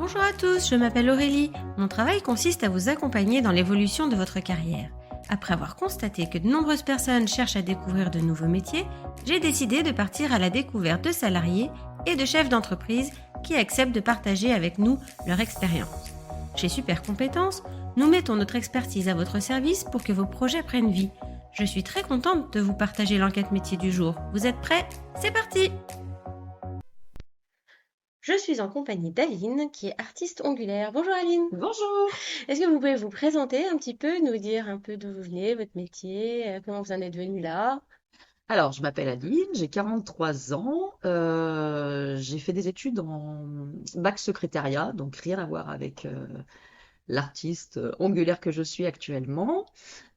Bonjour à tous, je m'appelle Aurélie. Mon travail consiste à vous accompagner dans l'évolution de votre carrière. Après avoir constaté que de nombreuses personnes cherchent à découvrir de nouveaux métiers, j'ai décidé de partir à la découverte de salariés et de chefs d'entreprise qui acceptent de partager avec nous leur expérience. Chez Super Compétences, nous mettons notre expertise à votre service pour que vos projets prennent vie. Je suis très contente de vous partager l'enquête métier du jour. Vous êtes prêts? C'est parti! Je suis en compagnie d'Aline, qui est artiste ongulaire. Bonjour Aline. Bonjour. Est-ce que vous pouvez vous présenter un petit peu, nous dire un peu d'où vous venez, votre métier, comment vous en êtes venu là? Alors, je m'appelle Aline, j'ai 43 ans. J'ai fait des études en bac secrétariat, donc rien à voir avec l'artiste ongulaire que je suis actuellement.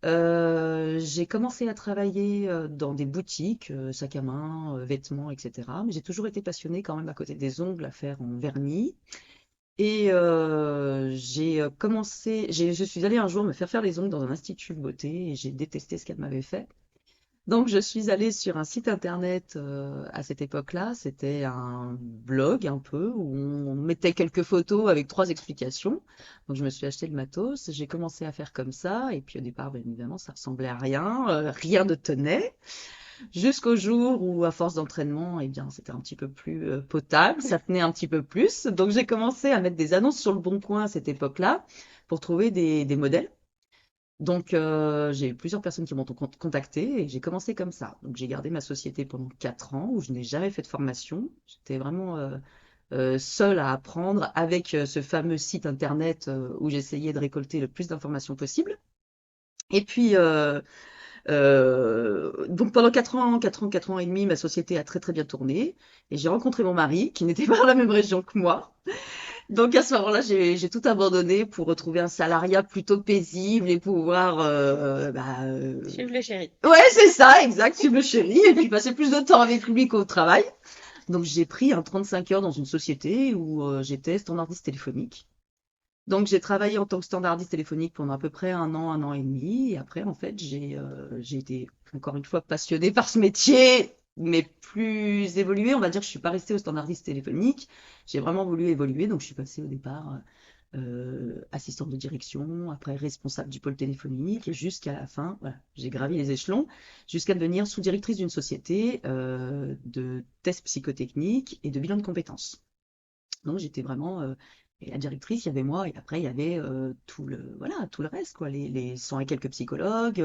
J'ai commencé à travailler dans des boutiques, sacs à main, vêtements, etc. Mais j'ai toujours été passionnée quand même à côté des ongles à faire en vernis. Et je suis allée un jour me faire les ongles dans un institut de beauté et j'ai détesté ce qu'elle m'avait fait. Donc, je suis allée sur un site internet à cette époque-là. C'était un blog un peu où on mettait quelques photos avec trois explications. Donc, je me suis acheté le matos. J'ai commencé à faire comme ça. Et puis, au départ, bien évidemment, ça ressemblait à rien. Rien ne tenait. Jusqu'au jour où, à force d'entraînement, eh bien, c'était un petit peu plus potable. Ça tenait un petit peu plus. Donc, j'ai commencé à mettre des annonces sur le Bon Coin à cette époque-là pour trouver des modèles. Donc, j'ai eu plusieurs personnes qui m'ont contacté et j'ai commencé comme ça. Donc, j'ai gardé ma société pendant 4 ans où je n'ai jamais fait de formation. J'étais vraiment seule à apprendre avec ce fameux site internet où j'essayais de récolter le plus d'informations possible. Et puis, donc pendant 4 ans et demi, ma société a très très bien tourné et j'ai rencontré mon mari qui n'était pas dans la même région que moi. Donc à ce moment-là, j'ai tout abandonné pour retrouver un salariat plutôt paisible et pouvoir Suivre le chéri. ouais, c'est ça, exact, suivre le chéri et puis passer plus de temps avec lui qu'au travail. Donc j'ai pris un 35 heures dans une société où j'étais standardiste téléphonique. Donc j'ai travaillé en tant que standardiste téléphonique pendant à peu près un an et demi. Et après, en fait, j'ai été encore une fois passionnée par ce métier, mais plus évolué. On va dire que je suis pas restée au standardiste téléphonique. J'ai vraiment voulu évoluer. Donc je suis passée au départ assistante de direction, après responsable du pôle téléphonique, et jusqu'à la fin, voilà, j'ai gravi les échelons, jusqu'à devenir sous-directrice d'une société de tests psychotechniques et de bilan de compétences. Donc j'étais vraiment et la directrice, il y avait moi, et après il y avait tout le reste, quoi, les 100 et quelques psychologues,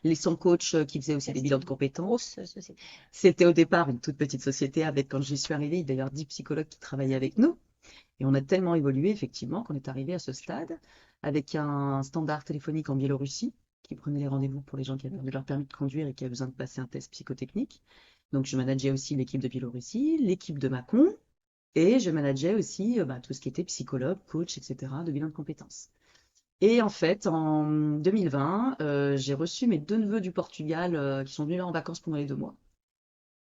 les 100 coachs qui faisaient aussi Ça, des c'était bilans de une compétences. grosse société. C'était au départ une toute petite société avec, quand j'y suis arrivée, il y avait d'ailleurs 10 psychologues qui travaillaient avec nous. Et on a tellement évolué, effectivement, qu'on est arrivé à ce stade avec un standard téléphonique en Biélorussie qui prenait les rendez-vous pour les gens qui avaient perdu leur permis de conduire et qui avaient besoin de passer un test psychotechnique. Donc, je manageais aussi l'équipe de Biélorussie, l'équipe de Macon, et je manageais aussi tout ce qui était psychologue, coach, etc., de bilan de compétences. Et en fait, en 2020, j'ai reçu mes deux neveux du Portugal qui sont venus là en vacances pendant les 2 mois.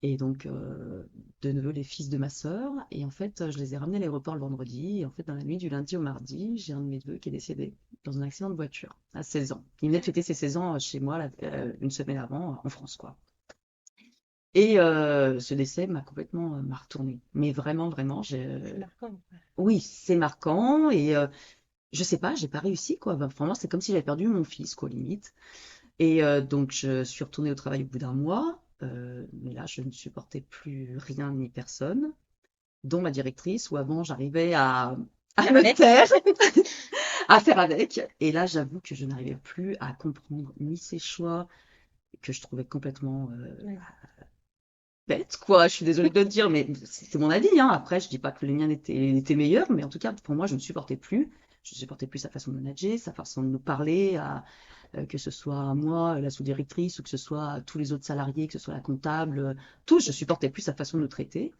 Et donc, de neveux, les fils de ma sœur. Et en fait, je les ai ramenés à l'aéroport le vendredi. Et en fait, dans la nuit du lundi au mardi, j'ai un de mes neveux qui est décédé dans un accident de voiture à 16 ans. Il venait de fêter ses 16 ans chez moi une semaine avant, en France, quoi. Et ce décès m'a complètement m'a retourné. Mais vraiment, vraiment, C'est marquant. oui, c'est marquant. Et je sais pas, j'ai pas réussi, quoi. Ben, vraiment, c'est comme si j'avais perdu mon fils, quoi, limite. Et donc, je suis retournée au travail au bout d'un mois. Mais là, je ne supportais plus rien ni personne, dont ma directrice, où avant, j'arrivais à Faire me avec. taire, à faire avec. Et là, j'avoue que je n'arrivais plus à comprendre ni ses choix, que je trouvais complètement Ouais. bête, quoi. Je suis désolée de le dire, mais c'est mon avis, hein. Après, je dis pas que les miens étaient meilleurs, mais en tout cas, pour moi, je ne supportais plus. Je ne supportais plus sa façon de manager, sa façon de nous parler, que ce soit à moi, la sous-directrice, ou que ce soit à tous les autres salariés, que ce soit la comptable, tous, je supportais plus sa façon de nous traiter.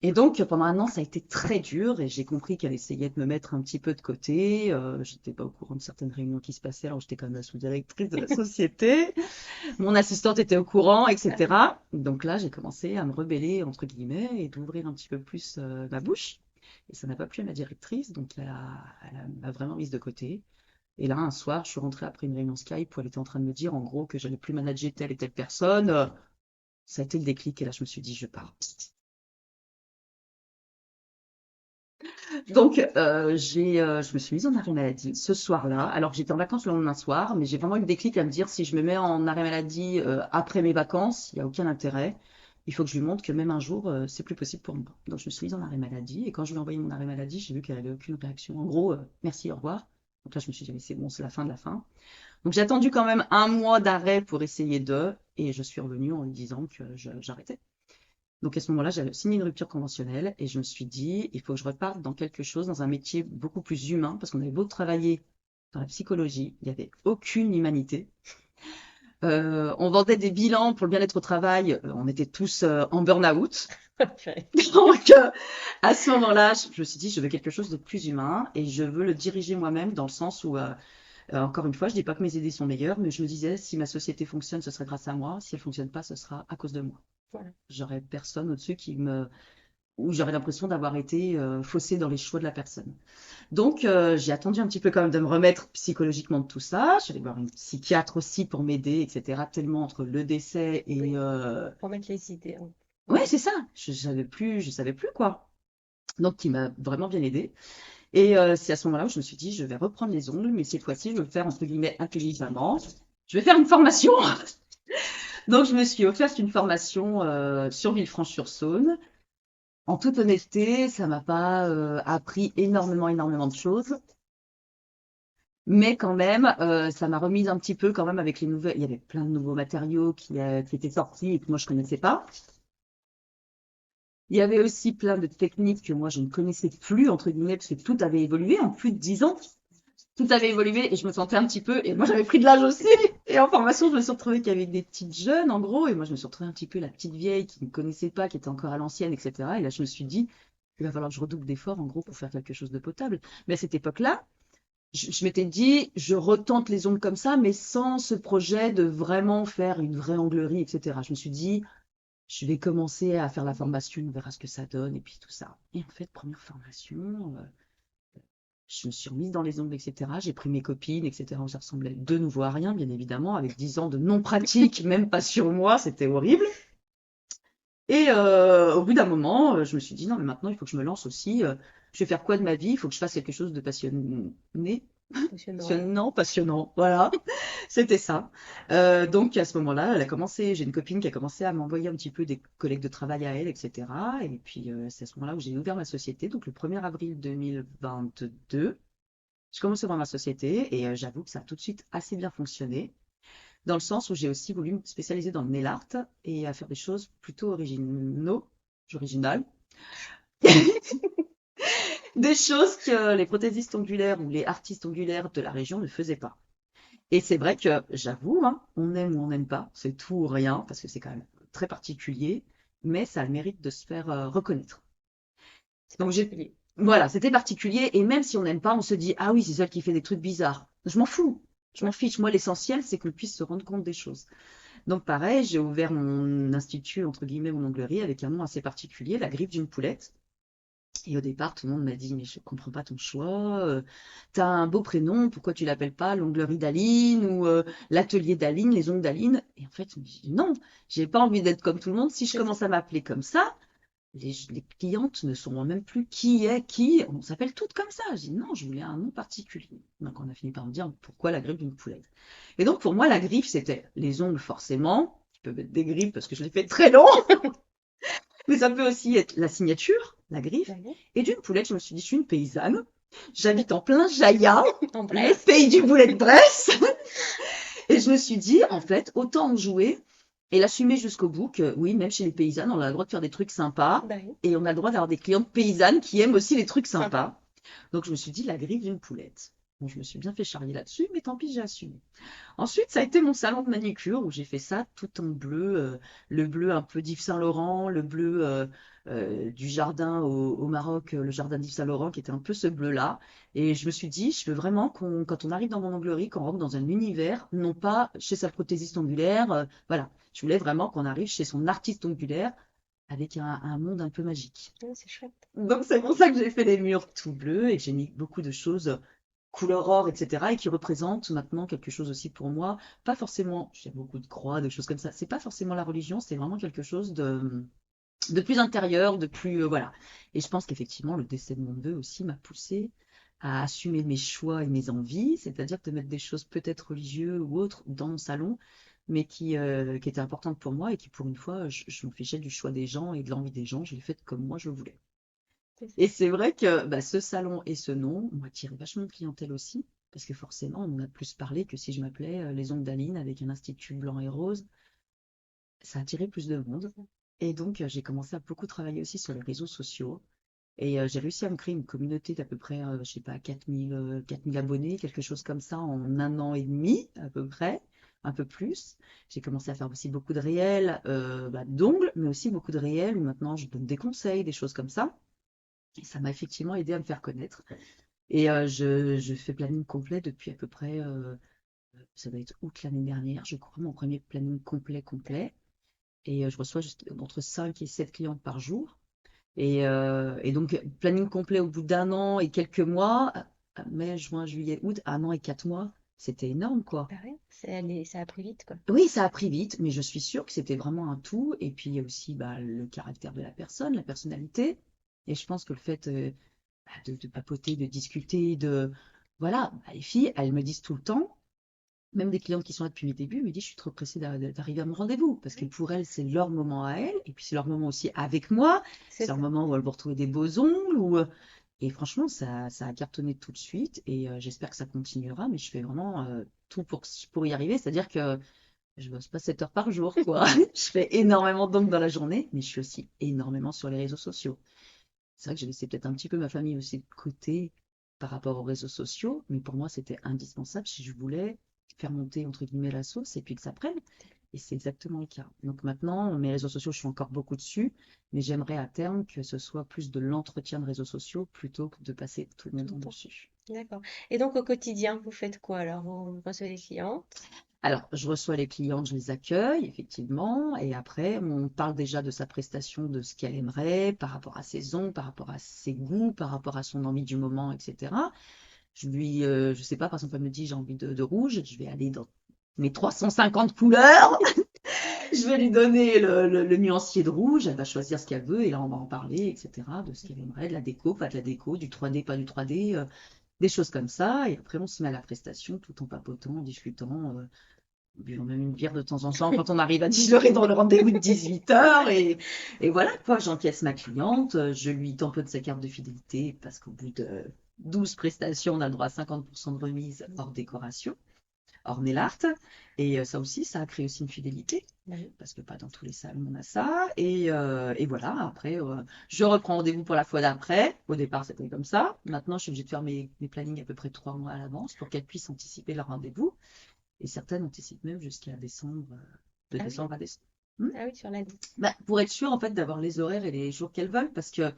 Et donc, pendant un an, ça a été très dur et j'ai compris qu'elle essayait de me mettre un petit peu de côté. J'étais pas au courant de certaines réunions qui se passaient, alors j'étais quand même la sous-directrice de la société. Mon assistante était au courant, etc. Donc là, j'ai commencé à me rebeller, entre guillemets, et d'ouvrir un petit peu plus ma bouche. Et ça n'a pas plu à ma directrice, donc m'a vraiment mise de côté. Et là, un soir, je suis rentrée après une réunion Skype où elle était en train de me dire, en gros, que j'allais plus manager telle et telle personne. Ça a été le déclic, et là, je me suis dit, je pars. Donc, je me suis mise en arrêt maladie ce soir-là. Alors que j'étais en vacances le lendemain soir, mais j'ai vraiment eu le déclic à me dire si je me mets en arrêt maladie après mes vacances, il n'y a aucun intérêt. Il faut que je lui montre que même un jour, c'est plus possible pour moi. Donc, je me suis mise en arrêt maladie. Et quand je lui ai envoyé mon arrêt maladie, j'ai vu qu'elle avait aucune réaction. En gros, merci, au revoir. Donc là, je me suis dit, mais c'est bon, c'est la fin de la fin. Donc, j'ai attendu quand même un mois d'arrêt pour essayer et je suis revenue en lui disant que j'arrêtais. Donc à ce moment-là, j'avais signé une rupture conventionnelle et je me suis dit, il faut que je reparte dans quelque chose, dans un métier beaucoup plus humain, parce qu'on avait beau travailler dans la psychologie, il n'y avait aucune humanité. On vendait des bilans pour le bien-être au travail, on était tous en burn-out. Donc à ce moment-là, je me suis dit, je veux quelque chose de plus humain et je veux le diriger moi-même dans le sens où, encore une fois, je dis pas que mes idées sont meilleures, mais je me disais, si ma société fonctionne, ce serait grâce à moi. Si elle fonctionne pas, ce sera à cause de moi. Voilà. J'aurais personne au-dessus où j'aurais l'impression d'avoir été faussée dans les choix de la personne. Donc, j'ai attendu un petit peu quand même de me remettre psychologiquement de tout ça. Je suis allée voir une psychiatre aussi pour m'aider, etc. Tellement entre le décès et... Oui, pour mettre les idées. Ouais, c'est ça. Je savais plus quoi. Donc, qui m'a vraiment bien aidée. Et c'est à ce moment-là où je me suis dit, je vais reprendre les ongles, mais cette fois-ci, je vais le faire entre guillemets intelligemment. Je vais faire une formation. Donc, je me suis offerte une formation sur Villefranche-sur-Saône. En toute honnêteté, ça m'a pas appris énormément de choses, mais quand même, ça m'a remise un petit peu quand même avec les nouvelles. Il y avait plein de nouveaux matériaux qui étaient sortis et que moi je connaissais pas. Il y avait aussi plein de techniques que moi je ne connaissais plus entre guillemets parce que tout avait évolué en plus de 10 ans. Tout avait évolué et je me sentais un petit peu. Et moi j'avais pris de l'âge aussi. Et en formation, je me suis retrouvée qu'avec des petites jeunes en gros. Et moi je me suis retrouvée un petit peu la petite vieille qui ne connaissait pas, qui était encore à l'ancienne, etc. Et là je me suis dit il va falloir que je redouble d'efforts en gros pour faire quelque chose de potable. Mais à cette époque-là, je m'étais dit, je retente les ongles comme ça, mais sans ce projet de vraiment faire une vraie onglerie, etc. Je me suis dit, je vais commencer à faire la formation, on verra ce que ça donne, et puis tout ça. Et en fait, première formation, je me suis remise dans les ongles, etc. J'ai pris mes copines, etc. Ça ressemblait de nouveau à rien, bien évidemment, avec 10 ans de non-pratique, même pas sur moi, c'était horrible. Et au bout d'un moment, je me suis dit, non, mais maintenant, il faut que je me lance aussi. Je vais faire quoi de ma vie? Il faut que je fasse quelque chose de passionné. Passionnant, voilà, c'était ça. Donc à ce moment-là, j'ai une copine qui a commencé à m'envoyer un petit peu des collègues de travail à elle, etc. Et puis c'est à ce moment-là où j'ai ouvert ma société, donc le 1er avril 2022. Je commence à ouvrir ma société et j'avoue que ça a tout de suite assez bien fonctionné dans le sens où j'ai aussi voulu me spécialiser dans le nail art et à faire des choses plutôt originales. Des choses que les prothésistes ongulaires ou les artistes ongulaires de la région ne faisaient pas. Et c'est vrai que, j'avoue, hein, on aime ou on n'aime pas, c'est tout ou rien, parce que c'est quand même très particulier, mais ça a le mérite de se faire reconnaître. Donc voilà, c'était particulier, et même si on n'aime pas, on se dit, ah oui, c'est celle qui fait des trucs bizarres. Je m'en fous, je m'en fiche. Moi, l'essentiel, c'est qu'on puisse se rendre compte des choses. Donc pareil, j'ai ouvert mon institut, entre guillemets, mon onglerie, avec un nom assez particulier, la griffe d'une poulette. Et au départ, tout le monde m'a dit, mais je comprends pas ton choix, t'as un beau prénom, pourquoi tu l'appelles pas l'onglerie d'Aline ou l'atelier d'Aline, les ongles d'Aline? Et en fait, je me dis, non, j'ai pas envie d'être comme tout le monde. Si je commence à m'appeler comme ça, les clientes ne sauront même plus qui est qui. On s'appelle toutes comme ça. J'ai dit, non, je voulais un nom particulier. Donc on a fini par me dire, pourquoi la griffe d'une poulette? Et donc pour moi, la griffe, c'était les ongles forcément, qui peuvent être des griffes parce que je les fais très longs. Mais ça peut aussi être la signature, la griffe. Et d'une poulette, je me suis dit, je suis une paysanne. J'habite en plein Jaya, le pays du boulet de Bresse. Et je me suis dit, en fait, autant en jouer et l'assumer jusqu'au bout que, oui, même chez les paysannes, on a le droit de faire des trucs sympas. Et on a le droit d'avoir des clientes paysannes qui aiment aussi les trucs sympas. Donc je me suis dit, la griffe d'une poulette. Bon, je me suis bien fait charrier là-dessus, mais tant pis, j'ai assumé. Ensuite, ça a été mon salon de manucure où j'ai fait ça tout en bleu, le bleu un peu d'Yves Saint-Laurent, le bleu du jardin au Maroc, le jardin d'Yves Saint-Laurent qui était un peu ce bleu-là. Et je me suis dit, je veux vraiment quand on arrive dans mon onglerie, qu'on rentre dans un univers, non pas chez sa prothésiste ongulaire, voilà. Je voulais vraiment qu'on arrive chez son artiste ongulaire avec un monde un peu magique. C'est chouette. Donc c'est pour ça que j'ai fait les murs tout bleus et que j'ai mis beaucoup de choses couleur or, etc. et qui représentent maintenant quelque chose aussi pour moi. Pas forcément, j'ai beaucoup de croix, de choses comme ça. C'est pas forcément la religion, c'est vraiment quelque chose de plus intérieur, de plus voilà. Et je pense qu'effectivement, le décès de mon neveu aussi m'a poussée à assumer mes choix et mes envies, c'est-à-dire de mettre des choses peut-être religieuses ou autres dans mon salon, mais qui étaient importantes pour moi et qui, pour une fois, je me fichais du choix des gens et de l'envie des gens, je l'ai fait comme moi je voulais. Et c'est vrai que bah, ce salon et ce nom m'ont attiré vachement de clientèle aussi, parce que forcément, on en a plus parlé que si je m'appelais Les Ongles d'Aline avec un institut blanc et rose, ça a attiré plus de monde. Et donc, j'ai commencé à beaucoup travailler aussi sur les réseaux sociaux. Et j'ai réussi à me créer une communauté d'à peu près, je sais pas, 4000 abonnés, quelque chose comme ça, en 1 an et demi, à peu près, un peu plus. J'ai commencé à faire aussi beaucoup de réels, bah, d'ongles, mais aussi beaucoup de réels où maintenant je donne des conseils, des choses comme ça. Et ça m'a effectivement aidé à me faire connaître. Et je fais planning complet depuis à peu près, ça doit être août l'année dernière, je crois, mon premier planning complet. Et je reçois entre 5 et 7 clientes par jour. Et donc, planning complet au bout d'1 an et quelques mois, mai, juin, juillet, août, 1 an et 4 mois, c'était énorme, quoi. Bah ouais, ça a pris vite, quoi. Oui, ça a pris vite, mais je suis sûre que c'était vraiment un tout. Et puis, il y a aussi bah, le caractère de la personne, la personnalité. Et je pense que le fait bah, de papoter, de discuter, voilà, bah, les filles, elles me disent tout le temps, même des clientes qui sont là depuis mes débuts, me disent, je suis trop pressée d'arriver à mon rendez-vous. Parce que pour elles, c'est leur moment à elles. Et puis, c'est leur moment aussi avec moi. C'est C'est leur ça. moment où elles vont retrouver des beaux ongles. Et franchement, ça a cartonné tout de suite. Et j'espère que ça continuera. Mais je fais vraiment tout pour y arriver. C'est-à-dire que je bosse pas 7 heures par jour, quoi. Je fais énormément d'ongles dans la journée. Mais je suis aussi énormément sur les réseaux sociaux. C'est vrai que j'ai laissé peut-être un petit peu ma famille aussi de côté par rapport aux réseaux sociaux, mais pour moi, c'était indispensable si je voulais faire monter, entre guillemets, la sauce et puis que ça prenne. Et c'est exactement le cas. Donc maintenant, mes réseaux sociaux, je suis encore beaucoup dessus, mais j'aimerais à terme que ce soit plus de l'entretien de réseaux sociaux plutôt que de passer tout le Tout temps le temps. dessus. D'accord. Et donc, au quotidien, vous faites quoi alors? Vous recevez les clientes? Alors, je reçois les clientes, je les accueille, effectivement, et après, on parle déjà de sa prestation, de ce qu'elle aimerait, par rapport à ses ongles, par rapport à ses goûts, par rapport à son envie du moment, etc. Je sais pas, par exemple, elle me dit j'ai envie de rouge, je vais aller dans mes 350 couleurs, je vais lui donner le nuancier de rouge, elle va choisir ce qu'elle veut, et là, on va en parler, etc., de ce qu'elle aimerait, de la déco, pas de la déco, du 3D, pas du 3D, des choses comme ça, et après, on se met à la prestation tout en papotant, en discutant, buvant même une bière de temps en temps quand on arrive à 10 heures et dans le rendez-vous de 18 heures. Et voilà, quoi, j'encaisse ma cliente, je lui tamponne sa carte de fidélité parce qu'au bout de 12 prestations, on a le droit à 50% de remise hors décoration, hors nail art. Et ça aussi, ça a créé aussi une fidélité. Oui. Parce que pas dans tous les salons on a ça. Et voilà, après, je reprends rendez-vous pour la fois d'après. Au départ, c'était comme ça. Maintenant, je suis obligée de faire mes plannings à peu près 3 mois à l'avance pour qu'elles puissent anticiper leur rendez-vous. Et certaines anticipent même jusqu'à décembre, de Ah oui, décembre à décembre. Hmm. ah oui, sur l'année. Bah, pour être sûr en fait d'avoir les horaires et les jours qu'elles veulent, parce que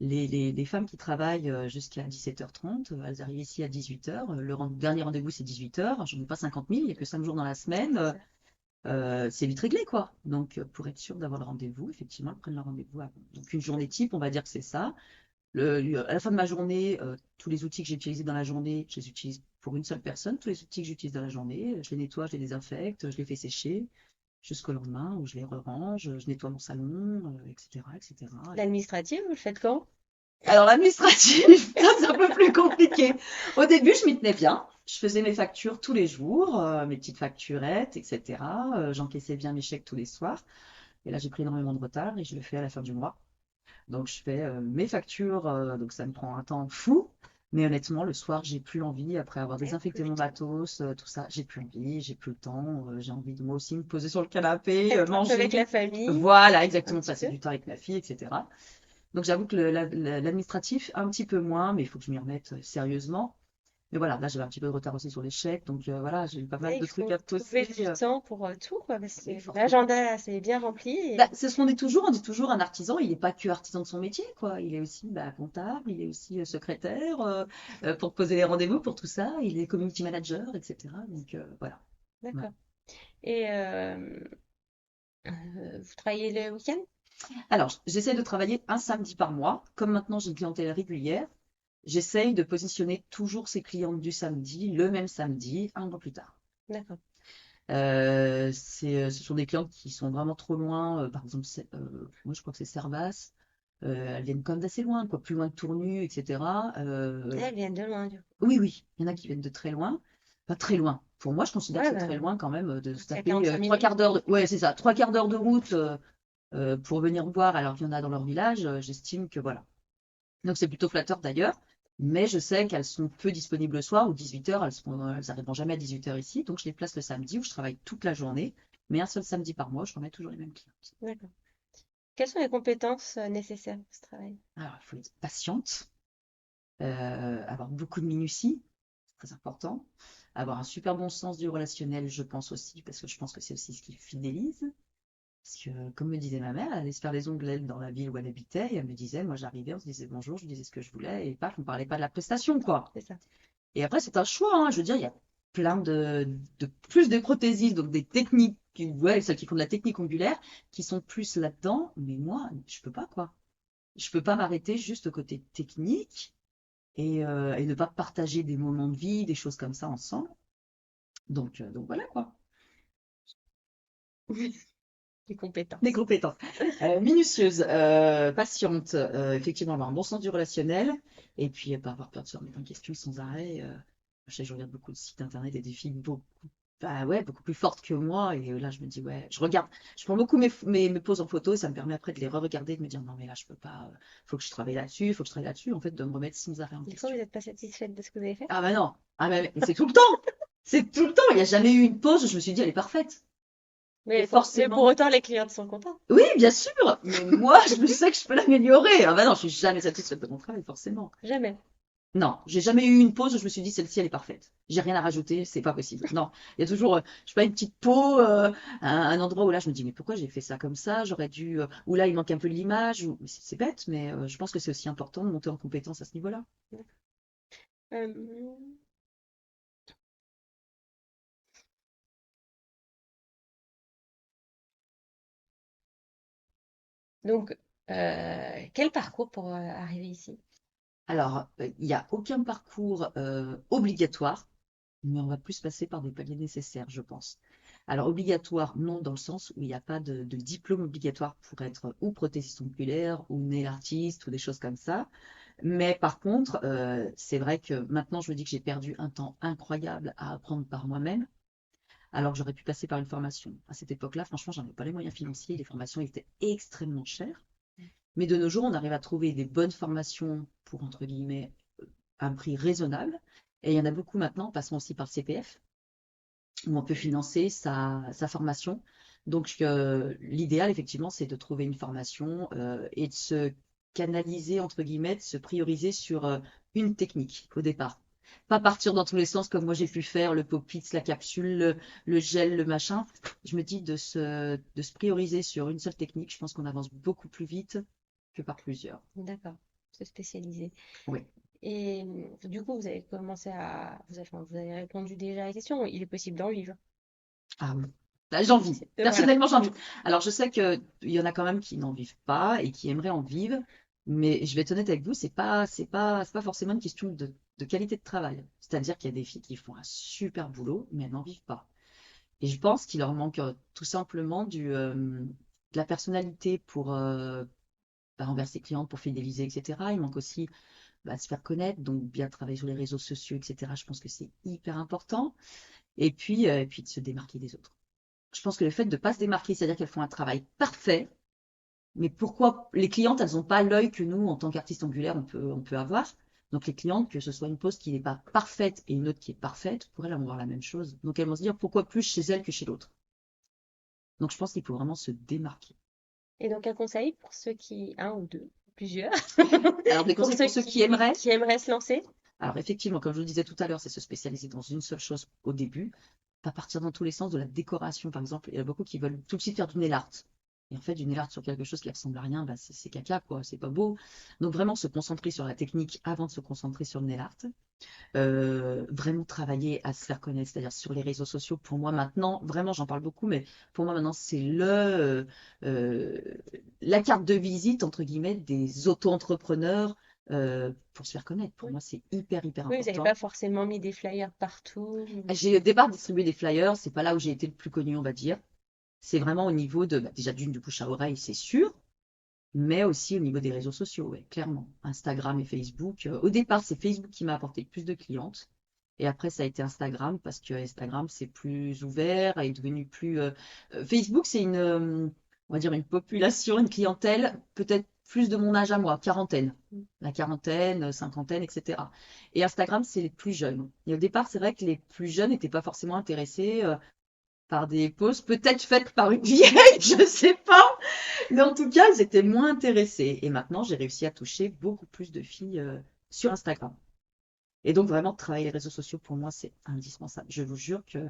les femmes qui travaillent jusqu'à 17h30, elles arrivent ici à 18h. Dernier rendez-vous c'est 18h. Je n'en ai pas 50 000, il n'y a que 5 jours dans la semaine. C'est ça. C'est vite réglé quoi. Donc pour être sûr d'avoir le rendez-vous, effectivement, elles prennent le rendez-vous avant. Donc une journée type, on va dire que c'est ça. À la fin de ma journée, tous les outils que j'ai utilisés dans la journée, je les utilise pour une seule personne. Tous les outils que j'utilise dans la journée, je les nettoie, je les désinfecte, je les fais sécher jusqu'au lendemain où je les re-range, je nettoie mon salon, etc., etc. L'administratif, vous le faites quand? Alors l'administratif, ça c'est un peu plus compliqué. Au début, je m'y tenais bien. Je faisais mes factures tous les jours, mes petites facturettes, etc. J'encaissais bien mes chèques tous les soirs. Et là, j'ai pris énormément de retard et je le fais à la fin du mois. Donc, je fais mes factures, donc ça me prend un temps fou. Mais honnêtement, le soir, j'ai plus envie, après avoir Ouais, désinfecté mon profitez. matos, tout ça, j'ai plus envie, j'ai plus le temps, j'ai envie de moi aussi me poser sur le canapé, Être un peu avec la manger. famille, Voilà, un exactement, petit passer peu. du temps avec ma fille, etc. Donc, j'avoue que l'administratif, un petit peu moins, mais il faut que je m'y remette sérieusement. Mais voilà, là, j'avais un petit peu de retard aussi sur les chèques, donc voilà, j'ai eu pas mal Ouais, il de trucs faut à trouver poster. du temps pour tout, quoi, parce que Oui, forcément. l'agenda, c'est bien rempli. Bah, c'est ce qu'on dit toujours, on dit toujours un artisan, il n'est pas que artisan de son métier, quoi. Il est aussi bah, comptable, il est aussi secrétaire, pour poser les rendez-vous, pour tout ça, il est community manager, etc. Donc voilà. Ouais. D'accord. Et vous travaillez le week-end? Alors, j'essaie de travailler un samedi par mois. Comme maintenant j'ai une clientèle régulière, j'essaye de positionner toujours ces clientes du samedi, le même samedi, un mois plus tard. D'accord. Ce sont des clientes qui sont vraiment trop loin. Par exemple, moi je crois que c'est Servas. Elles viennent quand même d'assez loin, quoi, plus loin que Tournu, etc. Elles viennent de loin, du coup. Oui, oui, il y en a qui viennent de très loin. Pas très loin. Pour moi, je considère que Ouais, c'est bah, très loin quand même de se il y a taper 45 trois minutes. quarts d'heure Ouais, c'est ça, trois quarts d'heure de route pour venir voir alors qu'il y en a dans leur village. J'estime que voilà. Donc c'est plutôt flatteur d'ailleurs. Mais je sais qu'elles sont peu disponibles le soir ou 18h. Elles n'arriveront jamais à 18h ici. Donc je les place le samedi où je travaille toute la journée. Mais un seul samedi par mois, je remets toujours les mêmes clients. D'accord. Quelles sont les compétences nécessaires pour ce travail? Alors, il faut être patiente, avoir beaucoup de minutie, très important. Avoir un super bon sens du relationnel, je pense aussi, parce que je pense que c'est aussi ce qui fidélise. Parce que, comme me disait ma mère, elle allait se faire les ongles, elle, dans la ville où elle habitait, et elle me disait, moi j'arrivais, on se disait bonjour, je disais ce que je voulais, et paf, on parlait pas de la prestation, quoi. C'est ça. Et après, c'est un choix, hein. Je veux dire, il y a plein plus de prothésistes, donc des techniques, ouais, celles qui font de la technique ongulaire, qui sont plus là-dedans, mais moi, je peux pas, quoi. Je peux pas m'arrêter juste au côté technique et ne pas partager des moments de vie, des choses comme ça ensemble. Donc voilà, quoi. Les Des compétences. compétences. Minutieuse, patiente, effectivement, avoir un bon sens du relationnel, et puis pas avoir peur de se remettre en question sans arrêt. Je sais que je regarde beaucoup de sites internet et des filles beaucoup, bah ouais, beaucoup plus fortes que moi, et là je me dis, ouais, je prends beaucoup mes poses en photo, et ça me permet après de les re-regarder, et de me dire, non mais là je peux pas, faut que je travaille là-dessus, faut que je travaille là-dessus, en fait, de me remettre sans arrêt en Des fois, vous question. n'êtes pas satisfaite de ce que vous avez fait? Ah bah non, ah bah, mais c'est tout le temps, c'est tout le temps, il n'y a jamais eu une pause où je me suis dit, elle est parfaite. Il y a Mais pour forcément. autant, les clientes sont contents. Oui, bien sûr, mais moi, je me sais que je peux l'améliorer. Ah bah non, je suis jamais satisfaite de mon travail, forcément. Jamais. Non, j'ai jamais eu une pause où je me suis dit, celle-ci, elle est parfaite. J'ai rien à rajouter, c'est pas possible. Non, il y a toujours, je sais pas, une petite peau, un endroit où là, je me dis, mais pourquoi j'ai fait ça comme ça? J'aurais dû, ou là, il manque un peu de l'image, ou c'est bête, mais je pense que c'est aussi important de monter en compétence à ce niveau-là. Euh, donc, quel parcours pour arriver ici? Alors, il n'y a aucun parcours obligatoire, mais on va plus passer par des paliers nécessaires, je pense. Alors, obligatoire, non, dans le sens où il n'y a pas de diplôme obligatoire pour être ou prothésiste oculaire ou nail artiste ou des choses comme ça. Mais par contre, c'est vrai que maintenant, je me dis que j'ai perdu un temps incroyable à apprendre par moi-même, alors que j'aurais pu passer par une formation. À cette époque-là, franchement, j'en avais pas les moyens financiers, les formations étaient extrêmement chères. Mais de nos jours, on arrive à trouver des bonnes formations pour, entre guillemets, un prix raisonnable. Et il y en a beaucoup maintenant, passons aussi par le CPF, où on peut financer sa formation. Donc, l'idéal, effectivement, c'est de trouver une formation et de se canaliser, entre guillemets, de se prioriser sur une technique au départ. Pas partir dans tous les sens comme moi j'ai pu faire, le Popitz, la capsule, le gel, le machin. Je me dis de se prioriser sur une seule technique. Je pense qu'on avance beaucoup plus vite que par plusieurs. D'accord, se spécialiser. Oui. Et du coup, vous avez commencé à... vous avez répondu déjà à la question, il est possible d'en vivre. Ah oui. Là, j'en vis. Voilà. Personnellement, j'en vis. Alors, je sais qu'il y en a quand même qui n'en vivent pas et qui aimeraient en vivre, mais je vais être honnête avec vous, c'est pas forcément une question de qualité de travail. C'est-à-dire qu'il y a des filles qui font un super boulot, mais elles n'en vivent pas. Et je pense qu'il leur manque tout simplement de la personnalité pour envers ses clientes, pour fidéliser, etc. Il manque aussi se faire connaître, donc bien travailler sur les réseaux sociaux, etc. Je pense que c'est hyper important. Et puis de se démarquer des autres. Je pense que le fait de ne pas se démarquer, c'est-à-dire qu'elles font un travail parfait, mais pourquoi les clientes, elles n'ont pas l'œil que nous, en tant qu'artistes angulaires, on peut avoir. Donc les clientes, que ce soit une pose qui n'est pas parfaite et une autre qui est parfaite, pour elles, elles vont voir la même chose. Donc elles vont se dire pourquoi plus chez elles que chez l'autre. Donc je pense qu'il faut vraiment se démarquer. Et donc, un conseil pour ceux qui... Un ou deux, plusieurs. Alors des conseils pour ceux qui aimeraient. Qui aimeraient se lancer. Alors effectivement, comme je vous le disais tout à l'heure, c'est se spécialiser dans une seule chose au début, pas partir dans tous les sens de la décoration, par exemple. Il y a beaucoup qui veulent tout de suite faire du nail art. Et en fait, du nail art sur quelque chose qui ressemble à rien, c'est caca, quoi, c'est pas beau. Donc vraiment se concentrer sur la technique avant de se concentrer sur le nail art. Vraiment travailler à se faire connaître, c'est-à-dire sur les réseaux sociaux. Pour moi maintenant, vraiment, j'en parle beaucoup, mais pour moi maintenant, c'est la carte de visite, entre guillemets, des auto-entrepreneurs pour se faire connaître. Pour Oui. moi, c'est hyper Oui, vous n'avez important. pas forcément mis des flyers partout. J'ai au départ distribué des flyers, c'est pas là où j'ai été le plus connu, on va dire. C'est vraiment au niveau de, déjà du bouche à oreille, c'est sûr, mais aussi au niveau des réseaux sociaux, ouais, clairement. Instagram et Facebook. Au départ, c'est Facebook qui m'a apporté le plus de clientes. Et après, ça a été Instagram parce que Instagram, c'est plus ouvert, est devenu plus. Facebook, c'est on va dire une population, une clientèle peut-être plus de mon âge à moi, quarantaine. La quarantaine, cinquantaine, etc. Et Instagram, c'est les plus jeunes. Et au départ, c'est vrai que les plus jeunes n'étaient pas forcément intéressés par des posts, peut-être faites par une vieille, je sais pas. Mais en tout cas, ils étaient moins intéressés. Et maintenant, j'ai réussi à toucher beaucoup plus de filles sur Instagram. Et donc, vraiment, travailler les réseaux sociaux, pour moi, c'est indispensable. Je vous jure que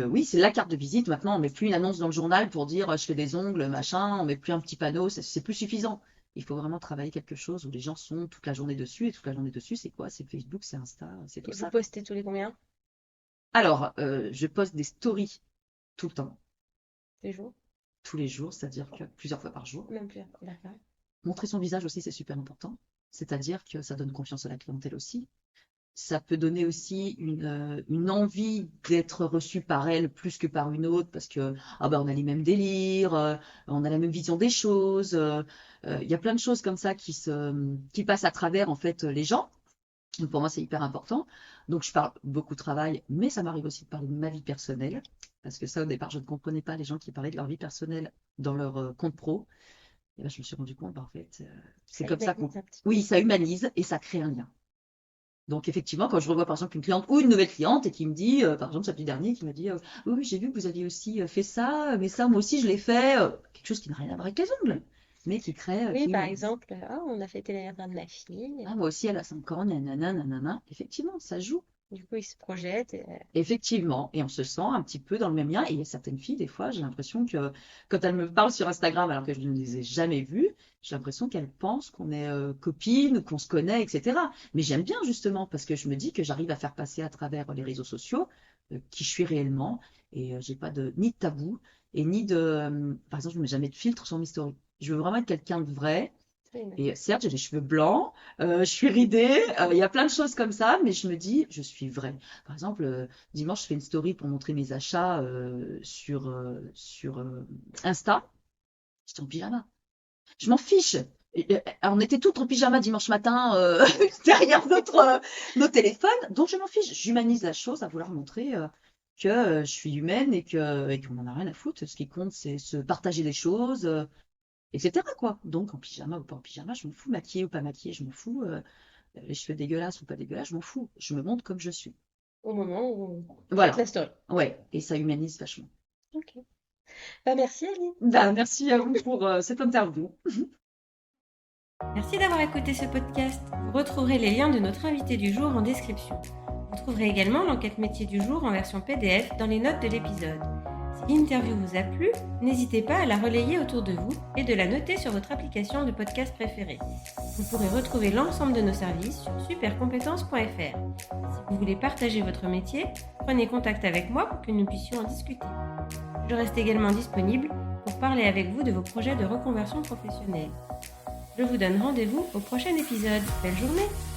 oui, c'est la carte de visite. Maintenant, on met plus une annonce dans le journal pour dire je fais des ongles, machin. On met plus un petit panneau. C'est plus suffisant. Il faut vraiment travailler quelque chose où les gens sont toute la journée dessus. Et toute la journée dessus, c'est quoi? C'est Facebook, c'est Insta, c'est tout Et vous ça. postez tous les combien? Alors, je poste des stories tout le temps, Les jours? tous les jours, c'est-à-dire que plusieurs fois par jour. Même plus. D'accord. Montrer son visage aussi, c'est super important. C'est-à-dire que ça donne confiance à la clientèle aussi. Ça peut donner aussi une envie d'être reçu par elle plus que par une autre parce que ah ben, on a les mêmes délires, on a la même vision des choses. Il y a plein de choses comme ça qui passent à travers en fait les gens. Donc, pour moi, c'est hyper important. Donc, je parle beaucoup de travail, mais ça m'arrive aussi de parler de ma vie personnelle. Parce que ça, au départ, je ne comprenais pas les gens qui parlaient de leur vie personnelle dans leur compte pro. Et là, je me suis rendu compte, bah, en fait, c'est Ça comme ça humanise un petit peu. Oui, ça humanise et ça crée un lien. Donc, effectivement, quand je revois par exemple une cliente ou une nouvelle cliente et qui me dit, par exemple, samedi dernier, qui m'a dit oui, oui, j'ai vu que vous aviez aussi fait ça, mais ça, moi aussi, je l'ai fait. Quelque chose qui n'a rien à voir avec les ongles, mais qui crée, Oui, qui par humanise. exemple, on a fêté l'anniversaire de ma fille. Ah, moi aussi, elle a 5 ans, nanana, nanana. Effectivement, ça joue. Du coup, il se projette. Effectivement, et on se sent un petit peu dans le même lien. Et il y a certaines filles, des fois, j'ai l'impression que quand elles me parlent sur Instagram, alors que je ne les ai jamais vues, j'ai l'impression qu'elles pensent qu'on est copines, qu'on se connaît, etc. Mais j'aime bien justement parce que je me dis que j'arrive à faire passer à travers les réseaux sociaux qui je suis réellement et j'ai pas ni de tabou et ni de, par exemple, je ne mets jamais de filtre sur mes stories. Je veux vraiment être quelqu'un de vrai. Ça humanise. Et certes, j'ai les cheveux blancs, je suis ridée, il y a plein de choses comme ça, mais je me dis, je suis vraie. Par exemple, dimanche, je fais une story pour montrer mes achats sur Insta. J'étais en pyjama. Je m'en fiche. On était toutes en pyjama dimanche matin derrière nos téléphones, donc je m'en fiche. J'humanise la chose à vouloir montrer que je suis humaine et qu'on n'en a rien à foutre. Ce qui compte, c'est se partager des choses, etc. quoi. Donc en pyjama ou pas en pyjama, je m'en fous. Maquillée ou pas maquillée, je m'en fous. Les cheveux dégueulasses ou pas dégueulasses, je m'en fous. Je me montre comme je suis. Au moment où vous Voilà. faites la story. Ouais, et ça humanise vachement. Ok. Bah, merci, Aline. Ben, merci à vous pour cette interview. Merci d'avoir écouté ce podcast. Vous retrouverez les liens de notre invité du jour en description. Vous trouverez également l'enquête métier du jour en version PDF dans les notes de l'épisode. Si l'interview vous a plu, n'hésitez pas à la relayer autour de vous et de la noter sur votre application de podcast préférée. Vous pourrez retrouver l'ensemble de nos services sur supercompétences.fr. Si vous voulez partager votre métier, prenez contact avec moi pour que nous puissions en discuter. Je reste également disponible pour parler avec vous de vos projets de reconversion professionnelle. Je vous donne rendez-vous au prochain épisode. Belle journée!